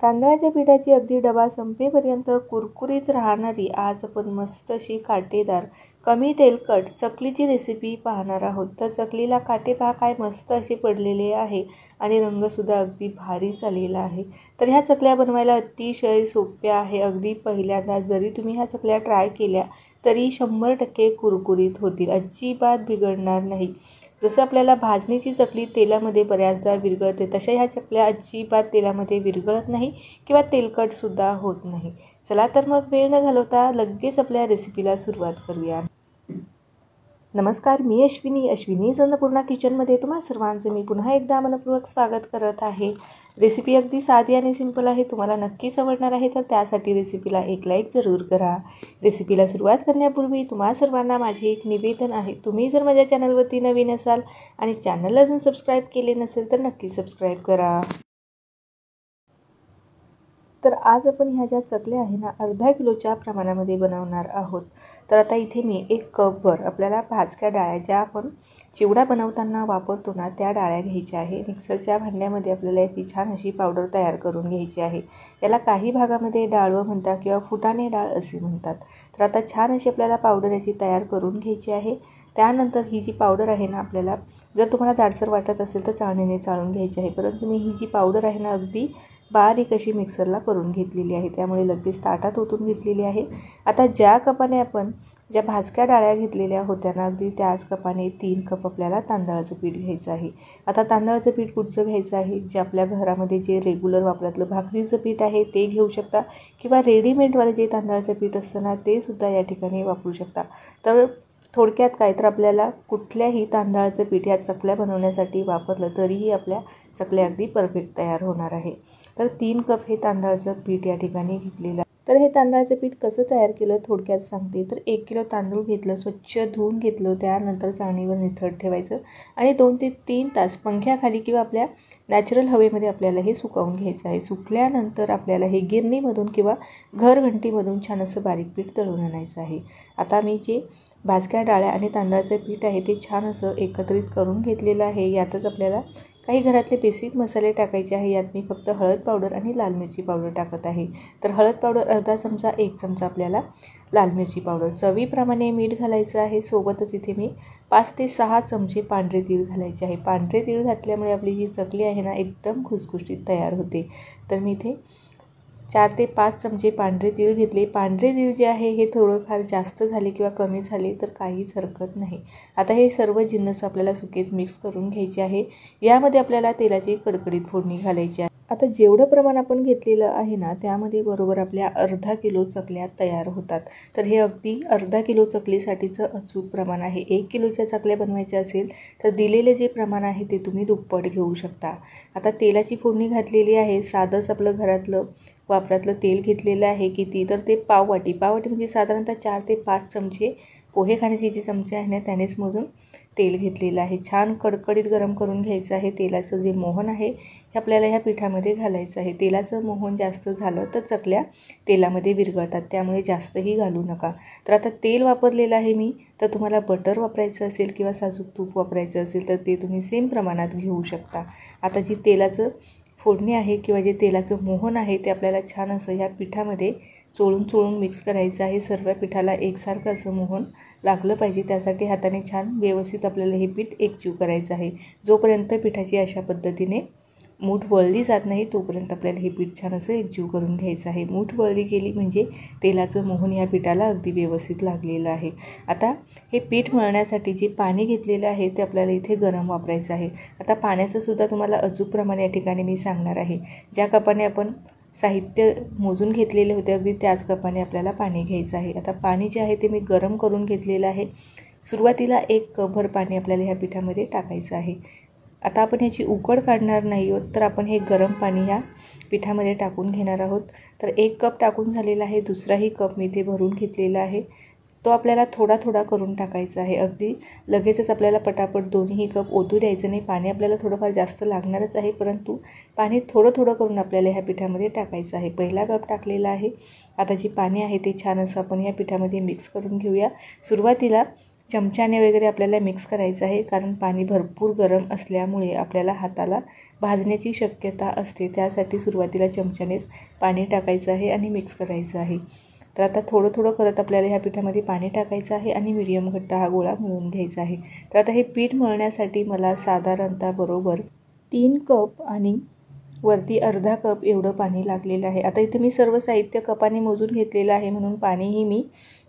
तांदळाच्या पिठाची अगदी डबा संपेपर्यंत कुरकुरीत राहणारी आज आपण मस्त अशी काटेदार कमी तेलकट चकलीची रेसिपी पाहणार आहोत। तर चकलीला काटे पहा काय मस्त असे पडलेले आहे आणि रंगसुद्धा अगदी भारी झालेला आहे। तर ह्या चकल्या बनवायला अतिशय सोप्या आहे। अगदी पहिल्यांदा जरी तुम्ही ह्या चकल्या ट्राय केल्या तरी 100% कुरकुरीत होतील, अजिबात बिघडणार नाही। जसं आपल्याला भाजणीची चकली तेलामध्ये बऱ्याचदा विरघळते तशा ह्या चकल्या अजिबात तेलामध्ये विरघळत नाही किंवा तेलकटसुद्धा होत नाही। चला तर मग वेळ न घालवता लगेच आपल्या रेसिपीला सुरुवात करूया। नमस्कार, मी अश्विनीज अन्नपूर्णा किचनमध्ये तुम्हा सर्वांचे मी पुन्हा एकदा मनपूर्वक स्वागत करत आहे। रेसिपी अगदी साधी आणि सिंपल आहे, तुम्हाला नक्कीच आवडणार आहे। तर त्यासाठी रेसिपीला एक लाईक जरूर करा। रेसिपीला सुरुवात करण्यापूर्वी तुम्हा सर्वांना माझे एक निवेदन आहे, तुम्ही जर माझ्या चॅनलवरती नवीन असाल आणि चॅनलला अजून सबस्क्राईब केले नसेल तर नक्की सबस्क्राईब करा। तर आज आपण ह्या ज्या चकल्या आहे ना अर्धा किलोच्या प्रमाणामध्ये बनवणार आहोत। तर आता इथे मी 1 कपवर आपल्याला भाजक्या डाळ्या ज्या आपण चिवडा बनवताना वापरतो ना त्या डाळ्या घ्यायच्या आहे। मिक्सरच्या भांड्यामध्ये आपल्याला याची छान अशी पावडर तयार करून घ्यायची आहे। याला काही भागामध्ये डाळवं म्हणतात किंवा फुटाणे डाळ असे म्हणतात। तर आता छान अशी आपल्याला पावडर याची तयार करून घ्यायची आहे। त्यानंतर ही जी पावडर आहे ना आपल्याला जर तुम्हाला जाडसर वाटत असेल तर चाळणीने चाळून घ्यायची आहे, परंतु मी ही जी पावडर आहे ना अगदी बारीक अशी मिक्सरला करून घेतलेली आहे, त्यामुळे लगेच ताटात ओतून घेतलेली आहे। आता ज्या कपाने आपण ज्या भाजक्या डाळ्या घेतलेल्या होत्या ना अगदी त्याच कपाने 3 कप आपल्याला तांदळाचं पीठ घ्यायचं आहे। आता तांदळाचं पीठ कुठचं घ्यायचं आहे, जे आपल्या घरामध्ये जे रेग्युलर वापरातलं भाकरीचं पीठ आहे ते घेऊ शकता किंवा रेडीमेडवालं जे तांदळाचं पीठ असतं ना ते सुद्धा या ठिकाणी वापरू शकता। तर थोडक्यात काय तर आपल्याला कुठल्याही तांदळाचं पीठ या चकल्या बनवण्यासाठी वापरलं तरीही आपल्या चकल्या अगदी परफेक्ट तयार होणार आहे। तर 3 कप हे तांदळाचं पीठ या ठिकाणी घेतलेलं आहे। तर हे तांदळाचं पीठ कसं तयार केलं थोडक्यात सांगते। तर 1 किलो तांदूळ घेतलं, स्वच्छ धुवून घेतलं, त्यानंतर चाळणीवर निथळत ठेवायचं आणि 2 ते 3 तास पंख्याखाली किंवा आपल्या नॅचरल हवेमध्ये आपल्याला हे सुकवून घ्यायचं आहे। सुकल्यानंतर आपल्याला हे गिरणीमधून किंवा घरघंटीमधून छान असं बारीक पीठ दळून आणायचं आहे। आता मी जे भाजक्या डाळ्या आणि तांदळाचं पीठ आहे ते छान असं एकत्रित करून घेतलेलं आहे। यातच आपल्याला काही घरातले बेसिक मसाले टाकायचे आहे। यात मी फक्त हळद पावडर आणि लाल मिरची पावडर टाकत आहे। तर हळद पावडर अर्धा चमचा, 1 चमचा आपल्याला लाल मिरची पावडर, चवीप्रमाणे मीठ घालायचं आहे। सोबतच इथे मी 5 ते 6 चमचे पांढरे तीळ घालायचे आहे। पांढरे तीळ घातल्यामुळे आपली जी चकली आहे ना एकदम खुसखुशीत तयार होते। तर मी इथे 4 ते 5 चमचे पांढरे तीळ घेतले। पांढरे तीळ जे आहे हे थोडंफार जास्त झाले किंवा कमी झाले तर काहीच हरकत नाही। आता हे सर्व जिन्नस आपल्याला सुकेच मिक्स करून घ्यायचे आहे। यामध्ये आपल्याला तेलाची कडकडीत फोडणी घालायची आहे। आता जेवढं प्रमाण आपण घेतलेलं आहे ना त्यामध्ये बरोबर आपल्या अर्धा किलो चकल्या तयार होतात। तर हे अगदी अर्धा किलो चकलीसाठीचं अचूक प्रमाण आहे। 1 किलोच्या चकल्या बनवायच्या असेल तर दिलेले जे प्रमाण आहे ते तुम्ही दुप्पट घेऊ शकता। आता तेलाची फोडणी घातलेली आहे। साधंच आपलं घरातलं वापरातलं तेल घेतलेलं आहे। किती तर ते पाववाटी म्हणजे साधारणतः 4 ते 5 चमचे पोहे खाण्याचे जे चमचे आहे ना त्यानेच मोजून तेल घेतलेलं आहे। छान कडकडीत गरम करून घ्यायचं आहे। तेलाचं जे मोहन आहे हे आपल्याला ह्या पिठामध्ये घालायचं आहे। तेलाचं मोहन जास्त झालं तर चकल्या तेलामध्ये विरघळतात, त्यामुळे जास्तही घालू नका। तर आता तेल वापरलेलं आहे मी, तर तुम्हाला बटर वापरायचं असेल किंवा साजूक तूप वापरायचं असेल तर ते तुम्ही सेम प्रमाणात घेऊ शकता। आता जी तेलाचं फोडणी आहे किंवा जे तेलाचं मोहन आहे ते आपल्याला छान असं ह्या पिठामध्ये चोळून मिक्स करायचं आहे। सर्व पिठाला एकसारखं असं मोहन लागलं पाहिजे, त्यासाठी हाताने छान व्यवस्थित आपल्याला हे पीठ एकजीव करायचं आहे। जोपर्यंत पिठाची अशा पद्धतीने मूठ वळली जात नाही तोपर्यंत आपल्याला हे पीठ छान असं एकजीव करून घ्यायचं आहे। मूठ वळली गेली म्हणजे तेलाचं मोहन या पिठाला अगदी व्यवस्थित लागलेलं आहे। आता हे पीठ मळण्यासाठी जे पाणी घेतलेलं आहे ते आपल्याला इथे गरम वापरायचं आहे। आता पाण्याचं सुद्धा तुम्हाला अचूक प्रमाण या ठिकाणी मी सांगणार आहे। ज्या कपाने आपण साहित्य मोजून घेतलेले होते अगदी त्याच कपाने आपल्याला पाणी घ्यायचं आहे। आता पाणी जे आहे ते मी गरम करून घेतलेलं आहे। सुरुवातीला 1 कपभर पाणी आपल्याला ह्या पिठामध्ये टाकायचं आहे। आता आपण ह्याची उकड काढणार नाही आहोत, तर आपण हे गरम पाणी ह्या पिठामध्ये टाकून घेणार आहोत। तर 1 कप टाकून झालेला आहे, दुसराही कप मी इथे भरून घेतलेला आहे। तो आपल्याला थोडा थोडा करून टाकायचा आहे। अगदी लगेचच आपल्याला पटापट दोन्ही कप ओतू द्यायचं नाही। पाणी आपल्याला थोडंफार जास्त लागणारच आहे, परंतु पाणी थोडं थोडं करून आपल्याला ह्या पिठामध्ये टाकायचं आहे। पहिला कप टाकलेला आहे। आता जे पाणी आहे ते छान असं आपण ह्या पिठामध्ये मिक्स करून घेऊया। सुरुवातीला चमच्याने वगैरे आपल्याला मिक्स करायचं आहे, कारण पाणी भरपूर गरम असल्यामुळे आपल्याला हाताला भाजण्याची शक्यता असते. त्यासाठी सुरुवातीला चमच्यानेच पाणी टाकायचं आहे आणि मिक्स करायचं आहे. तर आता थोडं थोडं करत आपल्याला ह्या पिठामध्ये पाणी टाकायचं आहे आणि मीडियम घट्ट हा गोळा मळून घ्यायचा आहे. तर आता हे पीठ मळण्यासाठी मला साधारणतः बरोबर 3 कप आणि वरती अर्धा कप एवढं पाणी लागलेलं आहे. आता इथे मी सर्व साहित्य कपाने मोजून घेतलेलं आहे, म्हणून पाणीही मी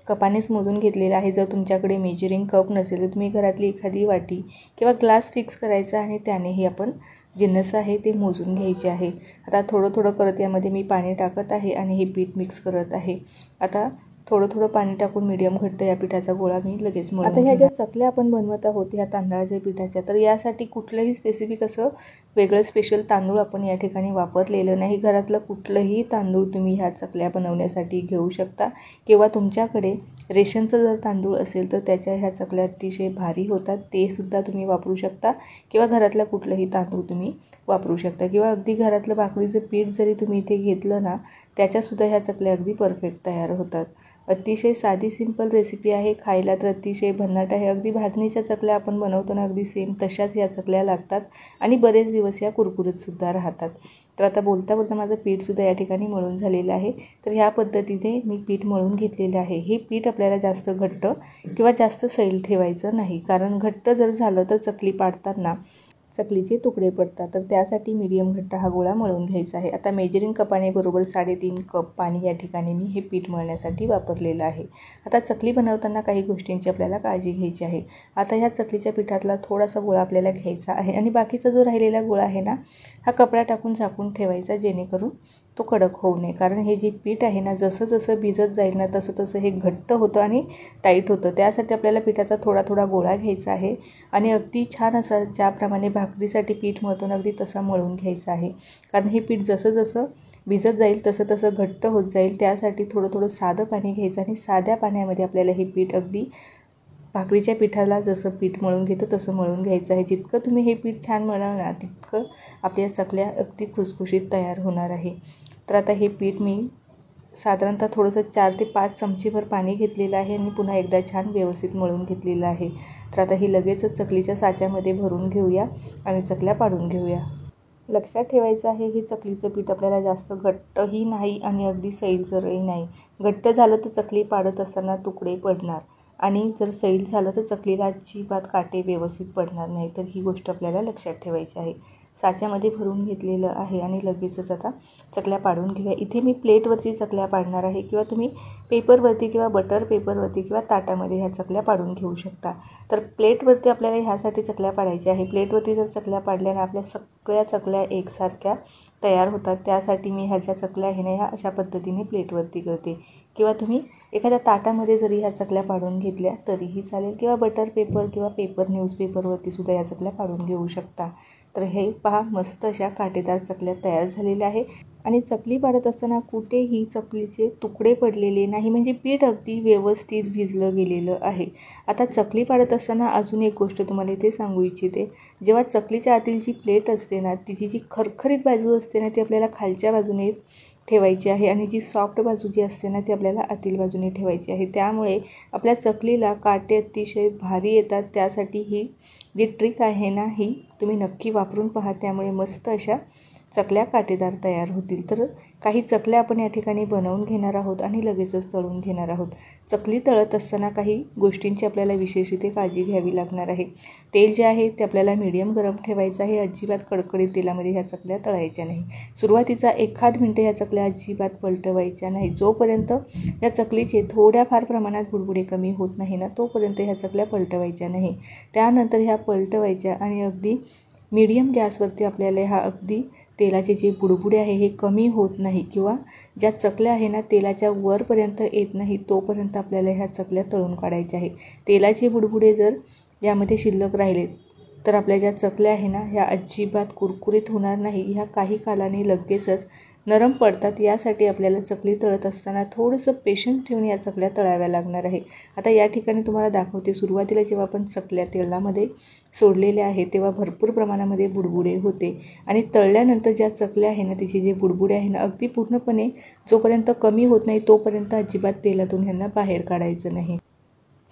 कपानेच मोजून घेतलेलं आहे. जर तुमच्याकडे मेजरिंग कप नसेल तर तुम्ही घरातली एखादी वाटी किंवा ग्लास फिक्स करायचा आणि त्यानेही आपण जिन्नस आहे ते मोजून घ्यायचे आहे. आता थोडं थोडं करत यामध्ये मी पाणी टाकत आहे आणि हे पीठ मिक्स करत आहे. आता थोडं थोडं पाणी टाकून मीडियम घट्ट या पिठाचा गोळा मी लगेच मळून आता ह्या ज्या चकल्या आपण बनवत आहोत ह्या तांदळाच्या पिठाच्या, तर यासाठी कुठलंही स्पेसिफिक असं वेगळं स्पेशल तांदूळ आपण या ठिकाणी वापरलेलं नाही. घरातलं कुठलंही तांदूळ तुम्ही ह्या चकल्या बनवण्यासाठी घेऊ शकता किंवा तुमच्याकडे रेशनचं जर तांदूळ असेल तर त्याच्या ह्या चकल्या अतिशय भारी होतात, ते सुद्धा तुम्ही वापरू शकता किंवा घरातलं कुठलंही तांदूळ तुम्ही वापरू शकता किंवा अगदी घरातलं भाकरीचं पीठ जरी तुम्ही इथे घेतलं ना त्याच्यासुद्धा ह्या चकल्या अगदी परफेक्ट तयार होतात. अतिशय साधी सिंपल रेसिपी आहे, खायला तर अतिशय भन्नाट आहे. अगदी भाजणीच्या चकल्या आपण बनवतो ना अगदी सेम तशाच या चकल्या लागतात आणि बरेच दिवस या कुरकुरीतसुद्धा राहतात. तर आता बोलता बोलता माझं पीठसुद्धा या ठिकाणी मळून झालेलं आहे. तर ह्या पद्धतीने मी पीठ मळून घेतलेलं आहे. हे पीठ आपल्याला जास्त घट्ट किंवा जास्त सैल ठेवायचं नाही, कारण घट्ट जर झालं तर चकली पाडताना चकलीचे तुकडे पडतात. तर त्यासाठी मीडियम घट्ट हा गोळा मळून घ्यायचा आहे. आता मेजरिंग कपाने बरोबर 3.5 कप पाणी या ठिकाणी मी हे पीठ मळण्यासाठी वापरलेलं आहे. आता चकली बनवताना काही गोष्टींची आपल्याला काळजी घ्यायची आहे. आता ह्या चकलीच्या पिठातला थोडासा गोळा आपल्याला घ्यायचा आहे आणि बाकीचा जो राहिलेला गोळा आहे ना हा कपडा टाकून झाकून ठेवायचा, जेणेकरून तो कडक होऊ नये. कारण हे जे पीठ आहे ना जसं जसं भिजत जाईल ना तसं तसं हे घट्ट होतं आणि टाईट होतं. त्यासाठी आपल्याला पिठाचा थोडा थोडा गोळा घ्यायचा आहे आणि अगदी छान असं ज्याप्रमाणे भाकरीसाठी पीठ मळतो ना अगदी तसं मळून घ्यायचं आहे. कारण हे पीठ जसं जसं भिजत जाईल तसं तसं घट्ट होत जाईल. त्यासाठी थोडं थोडं साधं पाणी घ्यायचं आणि साध्या पाण्यामध्ये आपल्याला हे पीठ अगदी भाकरीच्या पिठाला जसं पीठ मळून घेतो तसं मळून घ्यायचं आहे. जितकं तुम्ही हे पीठ छान मळाल ना तितकं आपल्या चकल्या अगदी खुसखुशीत तयार होणार आहे. तर आता हे पीठ मी साधारणतः थोडंसं 4 ते 5 चमचीभर पाणी घेतलेलं आहे आणि पुन्हा एकदा छान व्यवस्थित मळून घेतलेलं आहे. तर आता ही लगेचच चकलीच्या साच्यामध्ये भरून घेऊया आणि चकल्या पाडून घेऊया. लक्षात ठेवायचं आहे हे चकलीचं पीठ आपल्याला जास्त घट्टही नाही आणि अगदी सैलसरही नाही. घट्ट झालं तर चकली पाडत असताना तुकडे पडणार आणि जर सैल झालं तर चकलीला अजिबात काटे व्यवस्थित पडणार नाही. तर ही गोष्ट आपल्याला लक्षात ठेवायची आहे. साच्यामध्ये भरून घेतलेलं आहे आणि लगेचच आता चकल्या पाडून घेऊया. इथे मी प्लेटवरती चकल्या पाडणार आहे किंवा तुम्ही पेपरवरती किंवा बटर पेपरवरती किंवा ताटामध्ये ह्या चकल्या पाडून घेऊ शकता. तर प्लेटवरती आपल्याला ह्यासाठी चकल्या पाडायच्या आहे. प्लेटवरती जर चकल्या पाडल्याने आपल्या सगळ्या चकल्या एकसारख्या तयार होतात. त्यासाठी मी ह्या ज्या चकल्या आहे ना ह्या अशा पद्धतीने प्लेटवरती करते किंवा तुम्ही एखाद्या ताटामध्ये जरी ह्या चकल्या पाडून घेतल्या तरीही चालेल किंवा बटर पेपर किंवा पेपर न्यूजपेपरवरती सुद्धा या चकल्या पाडून घेऊ शकता. तर हे पहा मस्त अशा काटेदार चकल्या तयार झालेल्या आहे आणि चकली पाडत असताना कुठेही चकलीचे तुकडे पडलेले नाही, म्हणजे पीठ अगदी व्यवस्थित भिजलं गेलेलं आहे. आता चकली पाडत असताना अजून एक गोष्ट तुम्हाला इथे सांगू इच्छिते. जेव्हा चकलीच्या आतील जी प्लेट असते ना तिची जी खरखरीत बाजू असते ना ती आपल्याला खालच्या बाजूने ठेवायची आहे आणि जी सॉफ्ट बाजू जी असते ना ती आपल्याला आतील बाजूने ठेवायची आहे. त्यामुळे आपल्या चकलीला काटे अतिशय भारी येतात. त्यासाठी ही जी ट्रिक आहे ना ही तुम्ही नक्की वापरून पहा, त्यामुळे मस्त अशा चकल्या काटेदार तयार होतील. तर काही चकल्या आपण या ठिकाणी बनवून घेणार आहोत आणि लगेचच तळून घेणार आहोत. चकली तळत असताना काही गोष्टींची आपल्याला विशेष इथे काळजी घ्यावी लागणार आहे. तेल जे आहे ते आपल्याला मीडियम गरम ठेवायचं आहे. अजिबात कडकडीत तेलामध्ये ह्या चकल्या तळायच्या नाही. सुरुवातीचा 1-1.5 मिनिटं ह्या चकल्या अजिबात पलटवायच्या नाही. जोपर्यंत या चकलीचे थोड्याफार प्रमाणात बुडबुडे कमी होत नाही ना तोपर्यंत ह्या चकल्या पलटवायच्या नाही. त्यानंतर ह्या पलटवायच्या आणि अगदी मीडियम गॅसवरती आपल्याला ह्या अगदी तेलाचे जे बुडबुडे आहे हे कमी होत नाही किंवा ज्या चकल्या आहे ना तेलाच्या वरपर्यंत येत नाही तोपर्यंत आपल्याला ह्या चकल्या तळून काढायच्या आहे. तेलाचे बुडबुडे जर यामध्ये शिल्लक राहिले तर आपल्या ज्या चकल्या आहे ना ह्या अजिबात कुरकुरीत होणार नाही. ह्या काही कालाने लगेचच नरम पडतात. यासाठी आपल्याला चकली तळत असताना थोडंसं पेशन्स ठेवून या चकल्या तळाव्या लागणार आहे. आता या ठिकाणी तुम्हाला दाखवते. सुरुवातीला जेव्हा आपण चकल्या तेलामध्ये सोडलेल्या आहे तेव्हा भरपूर प्रमाणामध्ये बुडबुडे होते आणि तळल्यानंतर ज्या चकल्या आहे ना तिचे जे बुडबुडे आहे ना अगदी पूर्णपणे जोपर्यंत कमी होत नाही तोपर्यंत अजिबात तेलातून ह्यांना बाहेर काढायचं नाही.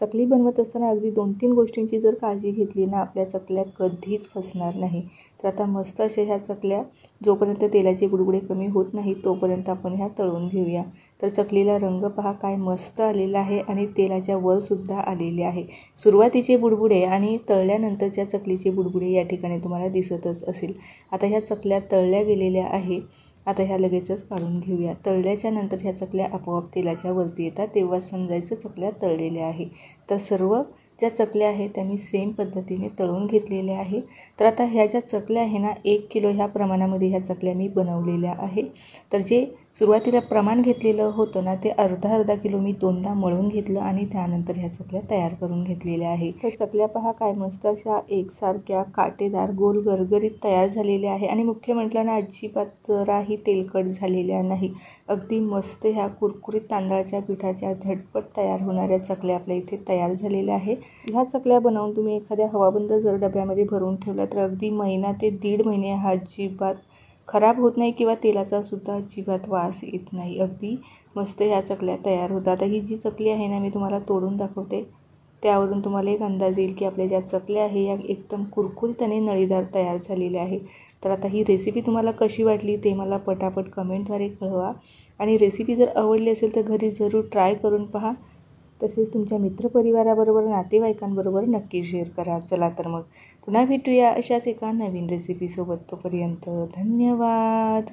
चकली बनवत असताना अगदी 2-3 गोष्टींची जर काळजी घेतली ना, आपल्या चकल्या कधीच फसणार नाही. तर आता मस्त अशा ह्या चकल्या जोपर्यंत तेलाचे बुडबुडे कमी होत नाही तोपर्यंत आपण ह्या तळून घेऊया. तर चकलीला रंग पहा काय मस्त आलेला आहे आणि तेलाच्या वरसुद्धा आलेले आहे. सुरुवातीचे बुडबुडे आणि तळल्यानंतरच्या चकलीचे बुडबुडे या ठिकाणी तुम्हाला दिसतच असेल. आता ह्या चकल्या तळल्या गेलेल्या आहे. आता ह्या लगेचच काढून घेऊया. तळल्याच्या नंतर ह्या चकल्या आपोआप तेलाच्या वरती येतात, तेव्हा समजायचं चकल्या तळलेल्या आहे. तर सर्व ज्या चकल्या आहेत त्या मी सेम पद्धतीने तळून घेतलेल्या आहे. तर आता ह्या ज्या चकल्या आहे ना, 1 किलो ह्या प्रमाणामध्ये ह्या चकल्या मी बनवलेल्या आहे. तर जे सुरुवातीला प्रमाण घेतलेलं होतं ना, ते अर्धा किलो मी 2दा मळून घेतलं आणि त्यानंतर ह्या चकल्या तयार करून घेतलेल्या आहे. तर चकल्या पहा काय मस्त अशा एकसारख्या काटेदार गोल गरगरीत तयार झालेल्या आहे आणि मुख्य म्हटलं ना, अजिबात जराही तेलकट झालेल्या नाही. अगदी मस्त ह्या कुरकुरीत तांदळाच्या पिठाच्या झटपट तयार होणाऱ्या चकल्या आपल्या इथे तयार झालेल्या आहे. ह्या चकल्या बनवून तुम्ही एखाद्या हवाबंद जर डब्यामध्ये भरून ठेवल्या तर अगदी महिना ते 1.5 महिने हा अजिबात खराब होत नाही किंवा तेलाचा सुद्धा अजिबात वास येत नाही. अगदी मस्त ह्या चकल्या तयार होतात. आता ही जी चकली आहे ना, मी तुम्हाला तोडून दाखवते. त्यावरून तुम्हाला एक अंदाज येईल की आपल्या ज्या चकल्या आहे या एकदम कुरकुरीत आणि नळीदार तयार झालेल्या आहे. तर आता ही रेसिपी तुम्हाला कशी वाटली ते मला पटापट कमेंटद्वारे कळवा आणि रेसिपी जर आवडली असेल तर घरी जरूर ट्राय करून पहा. तसेच तुमच्या मित्रपरिवाराबरोबर नातेवाईकांबरोबर नक्की शेअर करा. चला तर मग पुन्हा भेटूया अशाच एका नवीन रेसिपीसोबत. तोपर्यंत धन्यवाद.